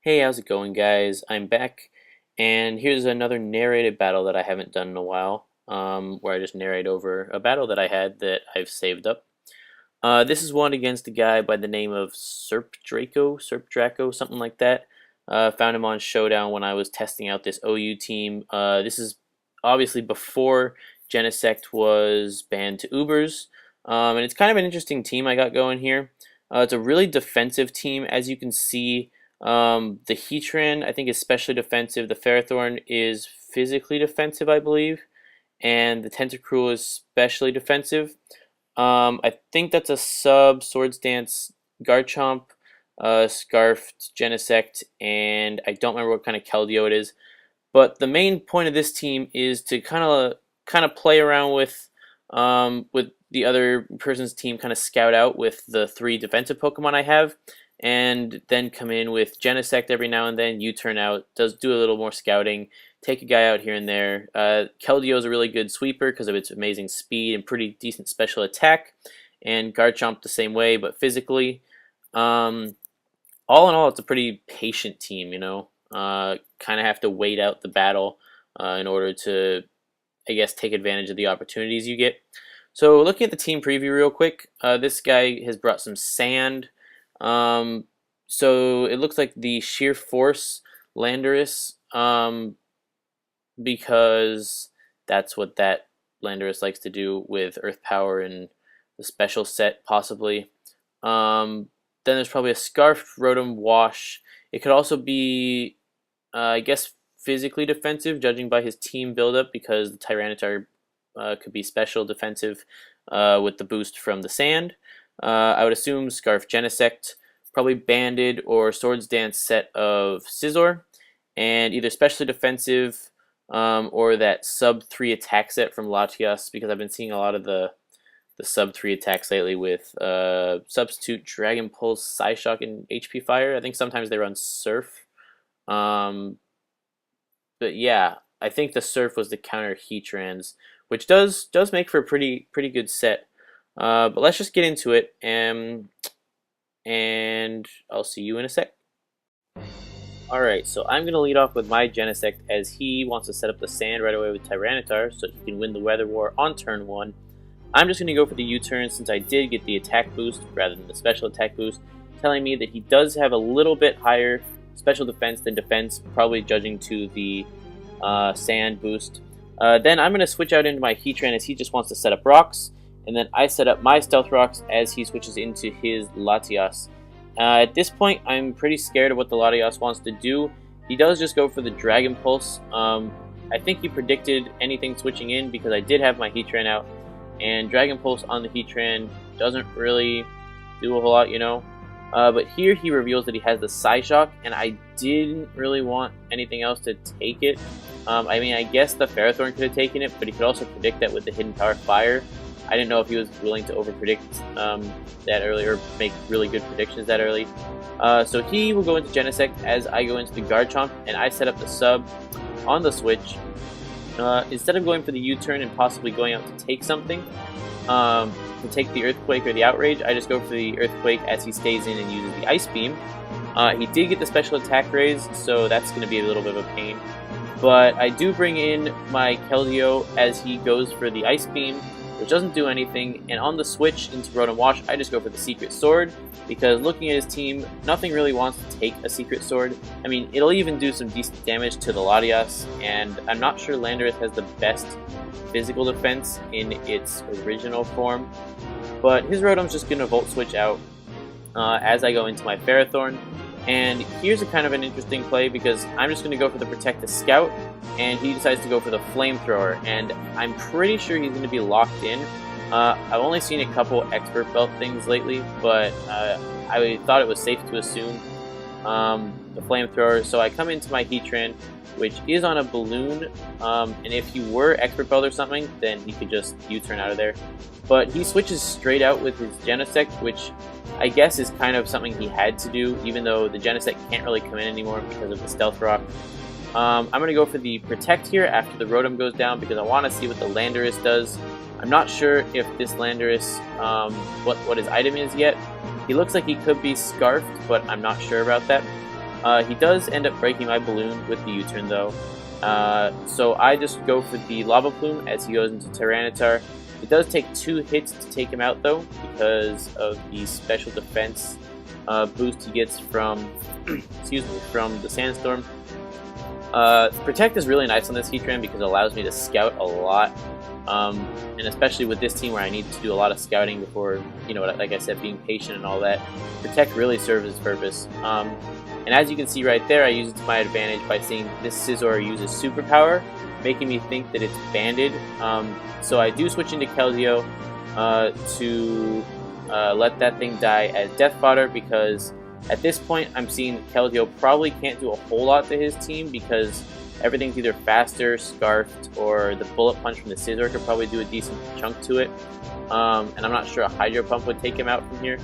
Hey, how's it going, guys? I'm back, and here's another narrated battle that I haven't done in a while, where I just narrate over a battle that I had that I've saved up. This is one against a guy by the name of Serpdrako, something like that. Found him on Showdown when I was testing out this OU team. This is obviously before Genesect was banned to Ubers, and it's kind of an interesting team I got going here. It's a really defensive team, as you can see. The Heatran, I think, is specially defensive. The Ferrothorn is physically defensive, I believe. And the Tentacruel is specially defensive. I think that's a sub Swords Dance Garchomp, Scarfed Genesect, and I don't remember what kind of Keldeo it is. But the main point of this team is to kind of play around with the other person's team, kind of scout out with the 3 defensive Pokemon I have, and then come in with Genesect every now and then. U-turn out, do a little more scouting, take a guy out here and there. Keldeo is a really good sweeper because of its amazing speed and pretty decent special attack, and Garchomp the same way, but physically. All in all, it's a pretty patient team, you know. Kind of have to wait out the battle in order to, I guess, take advantage of the opportunities you get. So looking at the team preview real quick, this guy has brought some sand. So it looks like the Sheer Force Landorus, because that's what that Landorus likes to do with Earth Power and the special set, possibly. Then there's probably a Scarf Rotom Wash. It could also be, I guess, physically defensive, judging by his team buildup, because the Tyranitar could be special defensive with the boost from the sand. I would assume Scarf Genesect, probably Banded or Swords Dance set of Scizor, and either specially defensive or that sub 3 attack set from Latias, because I've been seeing a lot of the sub 3 attacks lately with Substitute, Dragon Pulse, Psyshock, and HP Fire. I think sometimes they run Surf. But yeah, I think the Surf was the counter Heatrans, which does make for a pretty good set. But let's just get into it, and I'll see you in a sec. Alright, so I'm going to lead off with my Genesect, as he wants to set up the sand right away with Tyranitar so he can win the Weather War on turn 1. I'm just going to go for the U-turn since I did get the attack boost rather than the special attack boost, telling me that he does have a little bit higher special defense than defense, probably judging to the sand boost. Then I'm going to switch out into my Heatran as he just wants to set up rocks, and then I set up my Stealth Rocks as he switches into his Latias. At this point, I'm pretty scared of what the Latias wants to do. He does just go for the Dragon Pulse. I think he predicted anything switching in because I did have my Heatran out, and Dragon Pulse on the Heatran doesn't really do a whole lot, you know. But here he reveals that he has the Psyshock, and I didn't really want anything else to take it. I mean, I guess the Ferrothorn could have taken it, but he could also predict that with the Hidden Power Fire. I didn't know if he was willing to overpredict that early, or make really good predictions that early. So he will go into Genesect as I go into the Garchomp, and I set up the sub on the switch. Instead of going for the U-turn and possibly going out to take something, to take the Earthquake or the Outrage, I just go for the Earthquake as he stays in and uses the Ice Beam. He did get the special attack raise, so that's going to be a little bit of a pain. But I do bring in my Keldeo as he goes for the Ice Beam, which doesn't do anything, and on the switch into Rotom Wash, I just go for the Secret Sword, because looking at his team, nothing really wants to take a Secret Sword. I mean, it'll even do some decent damage to the Latias, and I'm not sure Landorus has the best physical defense in its original form, but his Rotom's just going to Volt Switch out as I go into my Ferrothorn. And here's a kind of an interesting play, because I'm just going to go for the Protect the Scout, and he decides to go for the Flamethrower, and I'm pretty sure he's going to be locked in. I've only seen a couple Expert Belt things lately, but I thought it was safe to assume the Flamethrower. So I come into my Heatran, which is on a balloon, and if he were Expert Belt or something, then he could just U-turn out of there. But he switches straight out with his Genesect, which I guess is kind of something he had to do, even though the Genesect can't really come in anymore because of the Stealth Rock. I'm going to go for the Protect here after the Rotom goes down, because I want to see what the Landorus does. I'm not sure if this Landorus, what his item is yet. He looks like he could be Scarfed, but I'm not sure about that. He does end up breaking my balloon with the U-turn though. So I just go for the Lava Plume as he goes into Tyranitar. It does take 2 hits to take him out though, because of the special defense boost he gets from, excuse me, from the Sandstorm. Protect is really nice on this Heatran because it allows me to scout a lot, and especially with this team where I need to do a lot of scouting before, you know, like I said, being patient and all that. Protect really serves its purpose. And as you can see right there, I use it to my advantage by seeing this Scizor uses Superpower, making me think that it's banded. So I do switch into Keldeo to let that thing die as Death Fodder, because at this point I'm seeing Keldeo probably can't do a whole lot to his team because everything's either faster, Scarfed, or the Bullet Punch from the Scizor could probably do a decent chunk to it. And I'm not sure a Hydro Pump would take him out from here.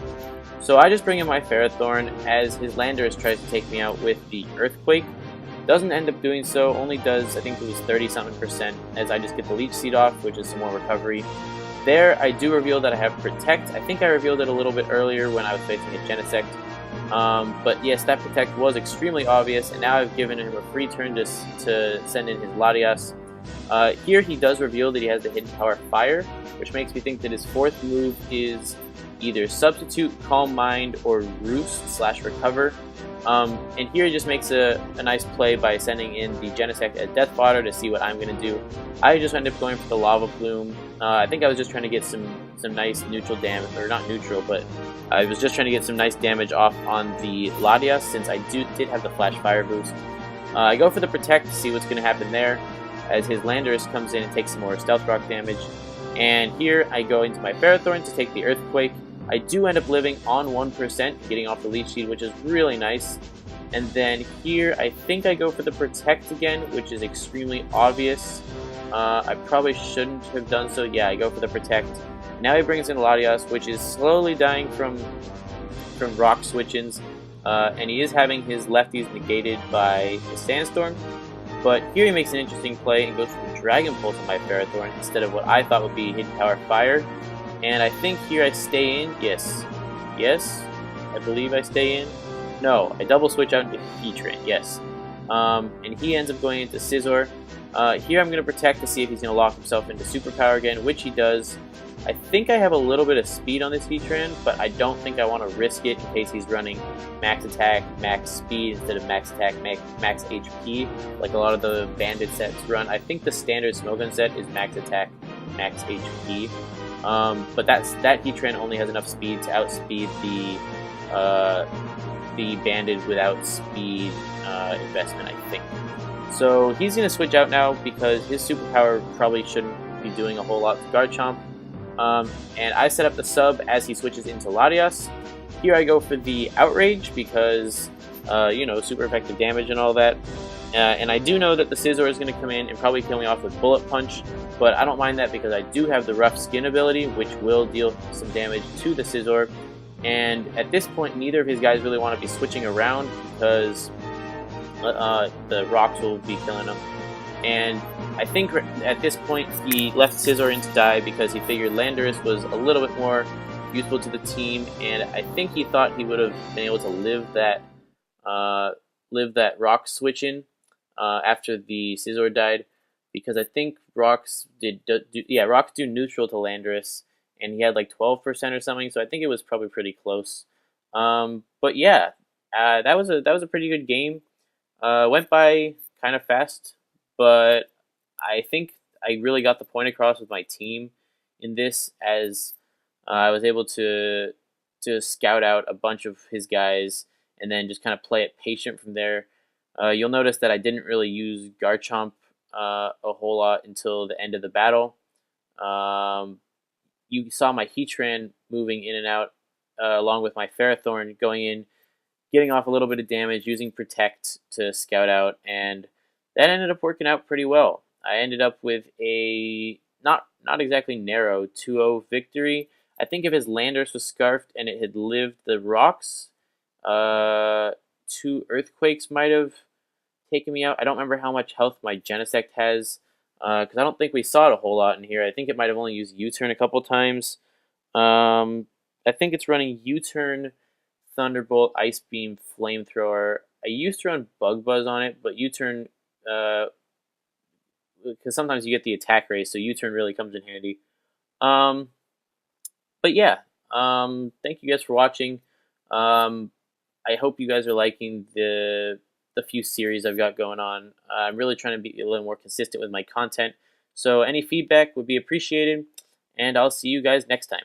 So I just bring in my Ferrothorn as his Landorus tries to take me out with the Earthquake. Doesn't end up doing so, only does, I think it was 30-something% as I just get the Leech Seed off, which is some more recovery. There, I do reveal that I have Protect. I think I revealed it a little bit earlier when I was facing a Genesect. But yes, that Protect was extremely obvious, and now I've given him a free turn to send in his Latias. Here he does reveal that he has the Hidden Power Fire, which makes me think that his 4th move is either Substitute, Calm Mind, or Roost/Recover. And here he just makes a nice play by sending in the Genesect as Death Fodder to see what I'm going to do. I just end up going for the Lava Plume. I think I was just trying to get some nice neutral damage, or not neutral, but I was just trying to get some nice damage off on the Latias since I did have the Flash Fire boost. I go for the Protect to see what's going to happen there as his Landorus comes in and takes some more Stealth Rock damage. And here I go into my Ferrothorn to take the Earthquake. I do end up living on 1%, getting off the Leech Seed, which is really nice. And then here, I think I go for the Protect again, which is extremely obvious. I probably shouldn't have done so. Yeah, I go for the Protect. Now he brings in Latias, which is slowly dying from Rock Switch-ins. And he is having his lefties negated by the Sandstorm. But here he makes an interesting play and goes for the Dragon Pulse on my Ferrothorn instead of what I thought would be Hidden Power Fire. And I think here I stay in. Yes. Yes. I believe I stay in. No, I double switch out into Heatran. Yes. And he ends up going into Scizor. Here I'm going to Protect to see if he's going to lock himself into Superpower again, which he does. I think I have a little bit of speed on this Heatran, but I don't think I want to risk it in case he's running Max Attack, Max Speed instead of Max Attack, Max HP, like a lot of the Bandit sets run. I think the standard Smogon set is Max Attack, Max HP. But that Heatran only has enough speed to outspeed the Banded without speed investment, I think. So he's going to switch out now because his Superpower probably shouldn't be doing a whole lot to Garchomp. And I set up the sub as he switches into Latias. Here I go for the Outrage because, you know, super effective damage and all that. And I do know that the Scizor is going to come in and probably kill me off with Bullet Punch, but I don't mind that because I do have the Rough Skin ability, which will deal some damage to the Scizor. And at this point, neither of his guys really want to be switching around because the rocks will be killing him. And I think at this point, he left Scizor in to die because he figured Landorus was a little bit more useful to the team, and I think he thought he would have been able to live that rock switch in after the Scizor died, because I think rocks do neutral to Landorus, and he had like 12% or something, so I think it was probably pretty close. But yeah, that was a pretty good game. Went by kind of fast, but I think I really got the point across with my team in this, as I was able to scout out a bunch of his guys and then just kind of play it patient from there. You'll notice that I didn't really use Garchomp a whole lot until the end of the battle. You saw my Heatran moving in and out along with my Ferrothorn going in, getting off a little bit of damage, using Protect to scout out, and that ended up working out pretty well. I ended up with a not exactly narrow 2-0 victory. I think if his Landorus was Scarfed and it had lived the rocks, 2 Earthquakes might have taken me out. I don't remember how much health my Genesect has, because I don't think we saw it a whole lot in here. I think it might have only used U-turn a couple times. I think it's running U-turn, Thunderbolt, Ice Beam, Flamethrower. I used to run Bug Buzz on it, but U-turn, because sometimes you get the attack race, so U-turn really comes in handy. Um, but yeah, thank you guys for watching. Um, I hope you guys are liking the few series I've got going on. I'm really trying to be a little more consistent with my content. So any feedback would be appreciated, and I'll see you guys next time.